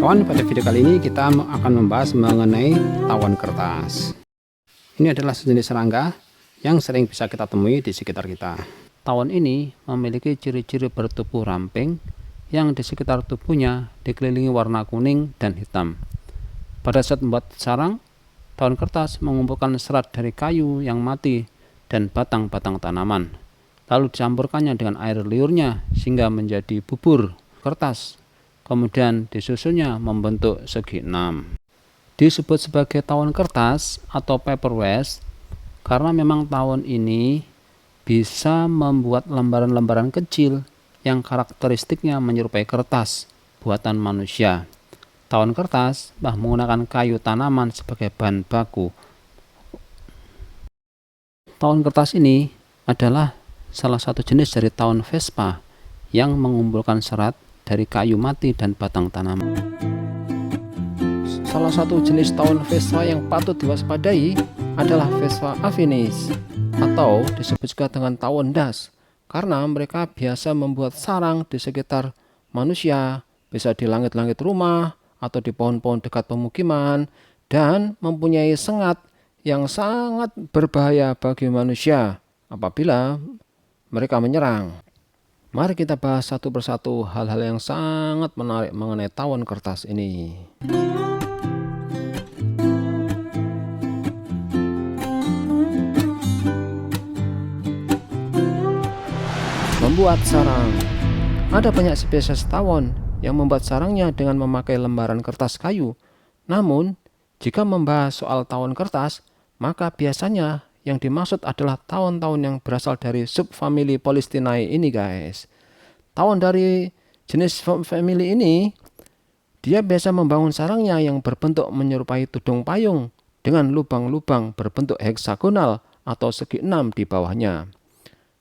Kawan, pada video kali ini kita akan membahas mengenai tawon kertas. Ini adalah sejenis serangga yang sering bisa kita temui di sekitar kita. Tawon ini memiliki ciri-ciri bertubuh ramping yang di sekitar tubuhnya dikelilingi warna kuning dan hitam. Pada saat membuat sarang, tawon kertas mengumpulkan serat dari kayu yang mati dan batang-batang tanaman, lalu dicampurkannya dengan air liurnya sehingga menjadi bubur kertas. Kemudian disusunnya membentuk segi 6. Disebut sebagai tawon kertas atau paper waste karena memang tawon ini bisa membuat lembaran-lembaran kecil yang karakteristiknya menyerupai kertas buatan manusia. Tawon kertas menggunakan kayu tanaman sebagai bahan baku. Tawon kertas ini adalah salah satu jenis dari tawon Vespa yang mengumpulkan serat dari kayu mati dan batang tanaman. Salah satu jenis tawon Vespa yang patut diwaspadai adalah Vespa afinis atau disebut juga dengan tawon das, karena mereka biasa membuat sarang di sekitar manusia, bisa di langit-langit rumah atau di pohon-pohon dekat pemukiman, dan mempunyai sengat yang sangat berbahaya bagi manusia apabila mereka menyerang. Mari kita bahas satu persatu hal-hal yang sangat menarik mengenai tawon kertas ini. Membuat sarang. Ada banyak spesies tawon yang membuat sarangnya dengan memakai lembaran kertas kayu. Namun, jika membahas soal tawon kertas, maka biasanya yang dimaksud adalah tawon-tawon yang berasal dari subfamili Polistinae ini, guys. Tawon dari jenis famili ini, dia biasa membangun sarangnya yang berbentuk menyerupai tudung payung dengan lubang-lubang berbentuk heksagonal atau segi 6 di bawahnya.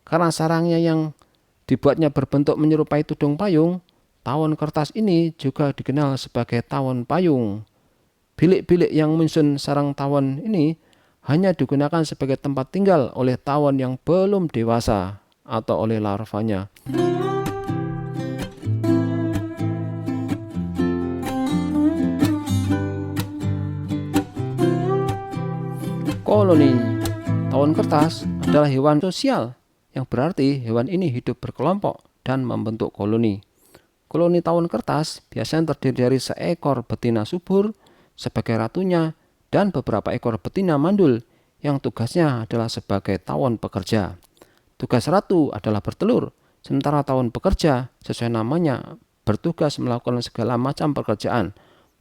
Karena sarangnya yang dibuatnya berbentuk menyerupai tudung payung, tawon kertas ini juga dikenal sebagai tawon payung. Bilik-bilik yang menyusun sarang tawon ini hanya digunakan sebagai tempat tinggal oleh tawon yang belum dewasa atau oleh larvanya. Koloni. Tawon kertas adalah hewan sosial, yang berarti hewan ini hidup berkelompok dan membentuk koloni. Koloni tawon kertas biasanya terdiri dari seekor betina subur sebagai ratunya dan beberapa ekor betina mandul yang tugasnya adalah sebagai tawon pekerja. Tugas ratu adalah bertelur, sementara tawon pekerja sesuai namanya bertugas melakukan segala macam pekerjaan,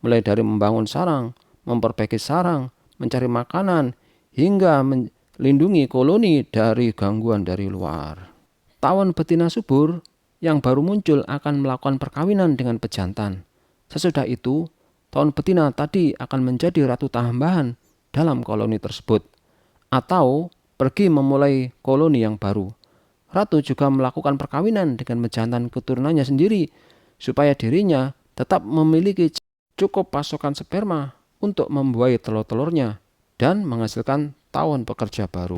mulai dari membangun sarang, memperbaiki sarang, mencari makanan, hingga melindungi koloni dari gangguan dari luar. Tawon betina subur yang baru muncul akan melakukan perkawinan dengan pejantan. Sesudah itu, tawon betina tadi akan menjadi ratu tambahan dalam koloni tersebut, atau pergi memulai koloni yang baru. Ratu juga melakukan perkawinan dengan pejantan keturunannya sendiri, supaya dirinya tetap memiliki cukup pasokan sperma untuk membuai telur-telurnya dan menghasilkan tawon pekerja baru.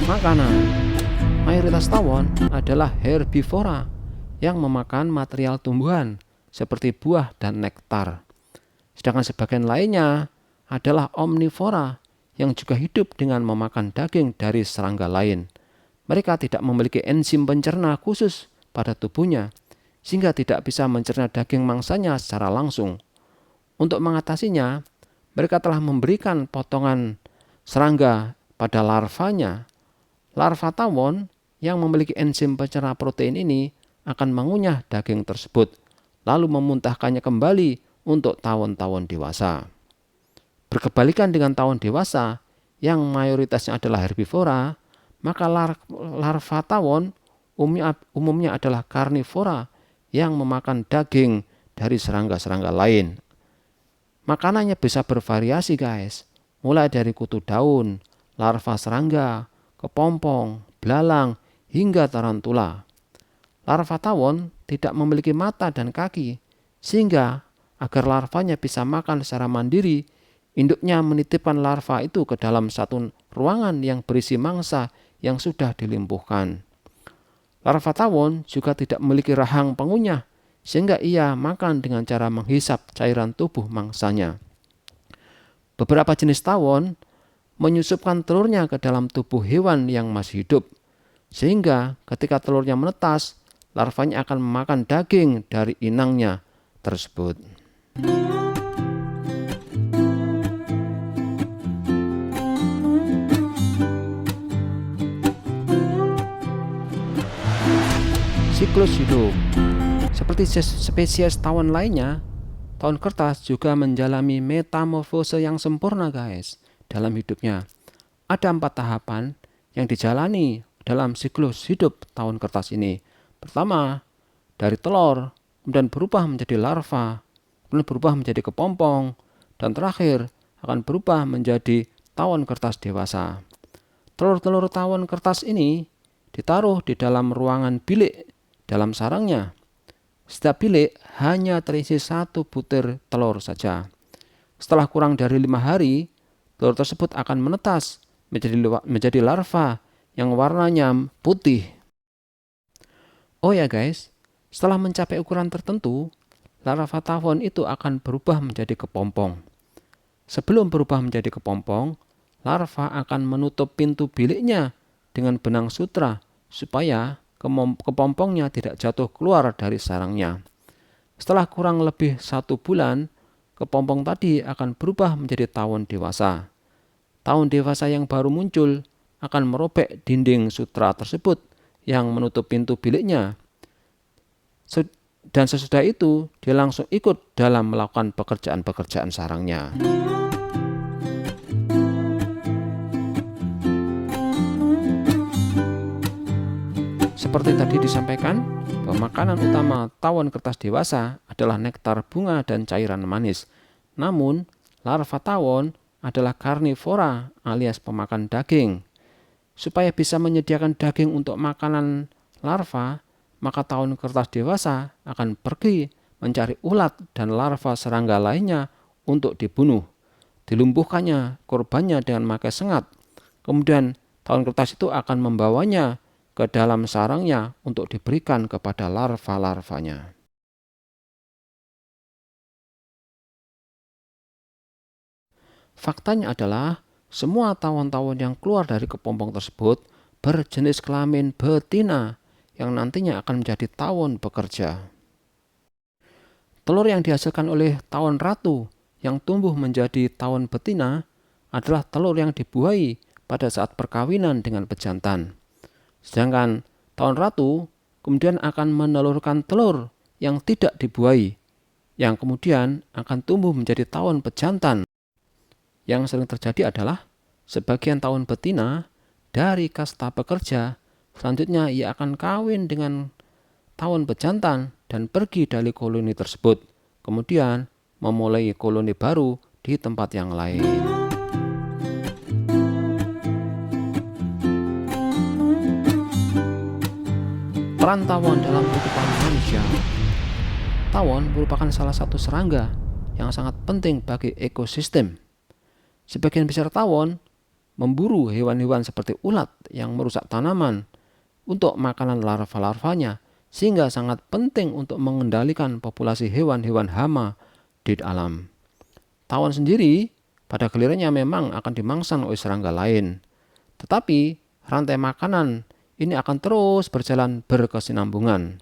Makanan. Mayoritas tawon adalah herbivora yang memakan material tumbuhan seperti buah dan nektar. Sedangkan sebagian lainnya adalah omnivora yang juga hidup dengan memakan daging dari serangga lain. Mereka tidak memiliki enzim pencerna khusus pada tubuhnya sehingga tidak bisa mencerna daging mangsanya secara langsung. Untuk mengatasinya, mereka telah memberikan potongan serangga pada larvanya. Larva tawon yang memiliki enzim pencerna protein ini akan mengunyah daging tersebut, lalu memuntahkannya kembali untuk tawon-tawon dewasa. Berkebalikan dengan tawon dewasa yang mayoritasnya adalah herbivora, maka larva tawon umumnya adalah karnivora yang memakan daging dari serangga-serangga lain. Makanannya bisa bervariasi, guys, mulai dari kutu daun, larva serangga, kepompong, belalang, hingga tarantula. Larva tawon tidak memiliki mata dan kaki, sehingga agar larvanya bisa makan secara mandiri, Induknya menitipkan larva itu ke dalam satu ruangan yang berisi mangsa yang sudah dilimpuhkan. Larva tawon juga tidak memiliki rahang pengunyah, sehingga ia makan dengan cara menghisap cairan tubuh mangsanya. Beberapa jenis tawon menyusupkan telurnya ke dalam tubuh hewan yang masih hidup, sehingga ketika telurnya menetas, larvanya akan memakan daging dari inangnya tersebut. Siklus hidup. Seperti spesies tawon lainnya, tawon kertas juga menjalani metamorfose yang sempurna guys dalam hidupnya. Ada 4 tahapan yang dijalani dalam siklus hidup tawon kertas ini. Pertama, dari telur, kemudian berubah menjadi larva, kemudian berubah menjadi kepompong, dan terakhir akan berubah menjadi tawon kertas dewasa. Telur-telur tawon kertas ini ditaruh di dalam ruangan bilik dalam sarangnya. Setiap bilik hanya terisi 1 butir telur saja. Setelah kurang dari 5 hari, telur tersebut akan menetas menjadi larva yang warnanya putih. Oh ya guys, setelah mencapai ukuran tertentu, larva tawon itu akan berubah menjadi kepompong. Sebelum berubah menjadi kepompong, larva akan menutup pintu biliknya dengan benang sutra supaya kepompongnya tidak jatuh keluar dari sarangnya. Setelah kurang lebih 1 bulan, kepompong tadi akan berubah menjadi tawon dewasa. Tawon dewasa yang baru muncul akan merobek dinding sutra tersebut yang menutup pintu biliknya. Dan sesudah itu, dia langsung ikut dalam melakukan pekerjaan-pekerjaan sarangnya. Seperti tadi disampaikan, bahwa makanan utama tawon kertas dewasa adalah nektar bunga dan cairan manis. Namun, larva tawon adalah karnivora alias pemakan daging. Supaya bisa menyediakan daging untuk makanan larva, maka tawon kertas dewasa akan pergi mencari ulat dan larva serangga lainnya untuk dibunuh. Dilumpuhkannya korbannya dengan memakai sengat. Kemudian tawon kertas itu akan membawanya ke dalam sarangnya untuk diberikan kepada larva-larvanya. Faktanya adalah semua tawon-tawon yang keluar dari kepompong tersebut berjenis kelamin betina yang nantinya akan menjadi tawon bekerja. Telur yang dihasilkan oleh tawon ratu yang tumbuh menjadi tawon betina adalah telur yang dibuahi pada saat perkawinan dengan pejantan. Sedangkan tawon ratu kemudian akan menelurkan telur yang tidak dibuahi, yang kemudian akan tumbuh menjadi tawon pejantan. Yang sering terjadi adalah sebagian tawon betina dari kasta pekerja, selanjutnya ia akan kawin dengan tawon pejantan dan pergi dari koloni tersebut, kemudian memulai koloni baru di tempat yang lain. Peran tawon dalam kehidupan manusia. Tawon merupakan salah satu serangga yang sangat penting bagi ekosistem. Sebagian besar tawon memburu hewan-hewan seperti ulat yang merusak tanaman untuk makanan larva-larvanya, sehingga sangat penting untuk mengendalikan populasi hewan-hewan hama di alam. Tawon sendiri pada gilirannya memang akan dimangsa oleh serangga lain, tetapi rantai makanan ini akan terus berjalan berkesinambungan.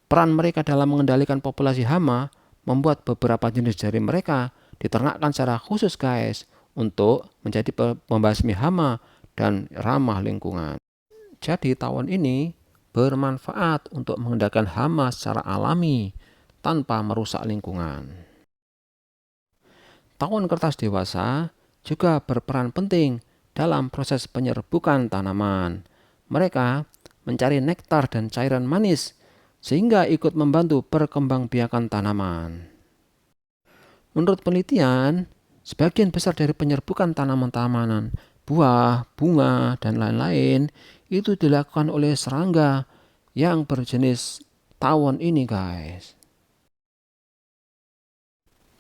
Peran mereka dalam mengendalikan populasi hama membuat beberapa jenis dari mereka diternakkan secara khusus guys untuk menjadi pembasmi hama dan ramah lingkungan. Jadi tawon ini bermanfaat untuk mengendalikan hama secara alami tanpa merusak lingkungan. Tawon kertas dewasa juga berperan penting dalam proses penyerbukan tanaman. Mereka mencari nektar dan cairan manis sehingga ikut membantu perkembangbiakan tanaman. Menurut penelitian, sebagian besar dari penyerbukan tanaman-tanaman, buah, bunga, dan lain-lain itu dilakukan oleh serangga yang berjenis tawon ini guys.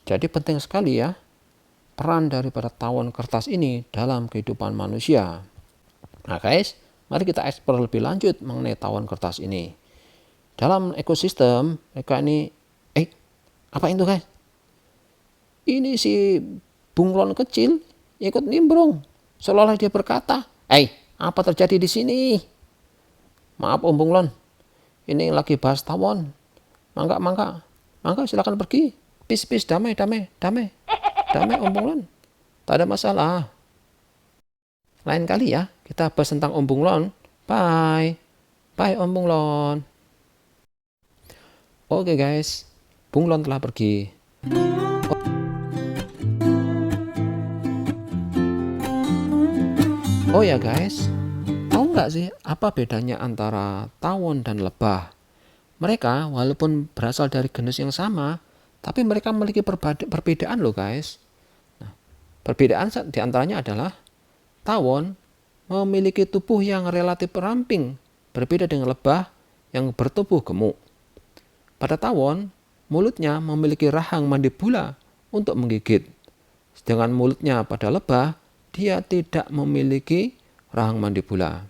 Jadi penting sekali ya, peran daripada tawon kertas ini dalam kehidupan manusia. Nah guys, mari kita eksplor lebih lanjut mengenai tawon kertas ini. Dalam ekosistem mereka ini, apa itu guys? Ini si bunglon kecil ikut nimbrung, seolah-olah dia berkata, apa terjadi di sini? Maaf Om Bunglon, ini lagi bahas tawon. Mangga silakan pergi. Peace, damai Om Bunglon. Tak ada masalah. Lain kali ya kita bahas tentang Om Bunglon. Bye Om Bunglon. Oke guys, Bunglon telah pergi. Oh ya guys, tahu nggak sih apa bedanya antara tawon dan lebah? Mereka walaupun berasal dari genus yang sama, tapi mereka memiliki perbedaan loh guys. Nah, perbedaan diantaranya adalah tawon memiliki tubuh yang relatif ramping, berbeda dengan lebah yang bertubuh gemuk. Pada tawon, mulutnya memiliki rahang mandibula untuk menggigit. Sedangkan mulutnya pada lebah, dia tidak memiliki rahang mandibula.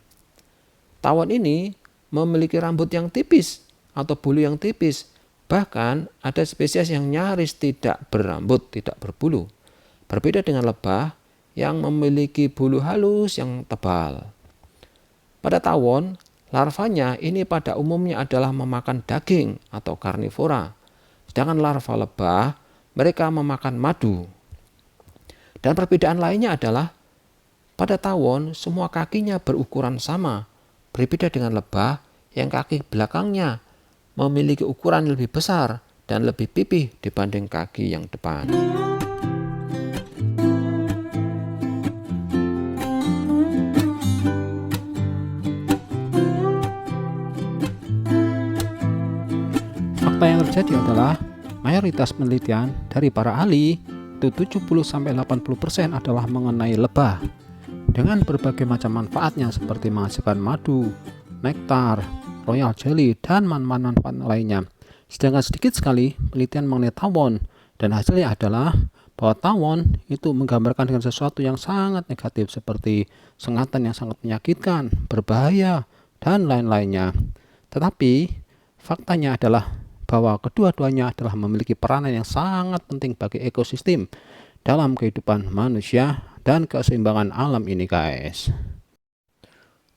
Tawon ini memiliki rambut yang tipis atau bulu yang tipis. Bahkan ada spesies yang nyaris tidak berambut, tidak berbulu. Berbeda dengan lebah yang memiliki bulu halus yang tebal. Pada tawon, larvanya ini pada umumnya adalah memakan daging atau karnivora. Sedangkan larva lebah, mereka memakan madu. Dan perbedaan lainnya adalah pada tawon semua kakinya berukuran sama, berbeda dengan lebah yang kaki belakangnya memiliki ukuran lebih besar dan lebih pipih dibanding kaki yang depan. Fakta yang terjadi adalah mayoritas penelitian dari para ahli itu 70-80% adalah mengenai lebah dengan berbagai macam manfaatnya seperti menghasilkan madu, nektar, royal jelly, dan manfaat lainnya. Sedangkan sedikit sekali penelitian mengenai tawon dan hasilnya adalah bahwa tawon itu menggambarkan dengan sesuatu yang sangat negatif seperti sengatan yang sangat menyakitkan, berbahaya, dan lain-lainnya. Tetapi faktanya adalah bahwa kedua-duanya adalah memiliki peranan yang sangat penting bagi ekosistem dalam kehidupan manusia dan keseimbangan alam ini guys.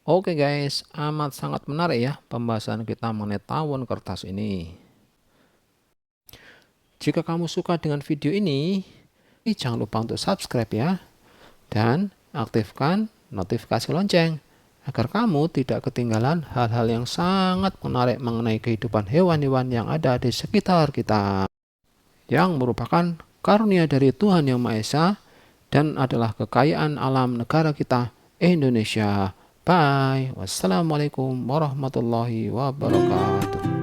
Oke guys, amat sangat menarik ya pembahasan kita mengenai tawon kertas ini. Jika kamu suka dengan video ini, jangan lupa untuk subscribe ya, dan aktifkan notifikasi lonceng agar kamu tidak ketinggalan hal-hal yang sangat menarik mengenai kehidupan hewan-hewan yang ada di sekitar kita, yang merupakan karunia dari Tuhan Yang Maha Esa dan adalah kekayaan alam negara kita, Indonesia. Bye. Wassalamualaikum warahmatullahi wabarakatuh.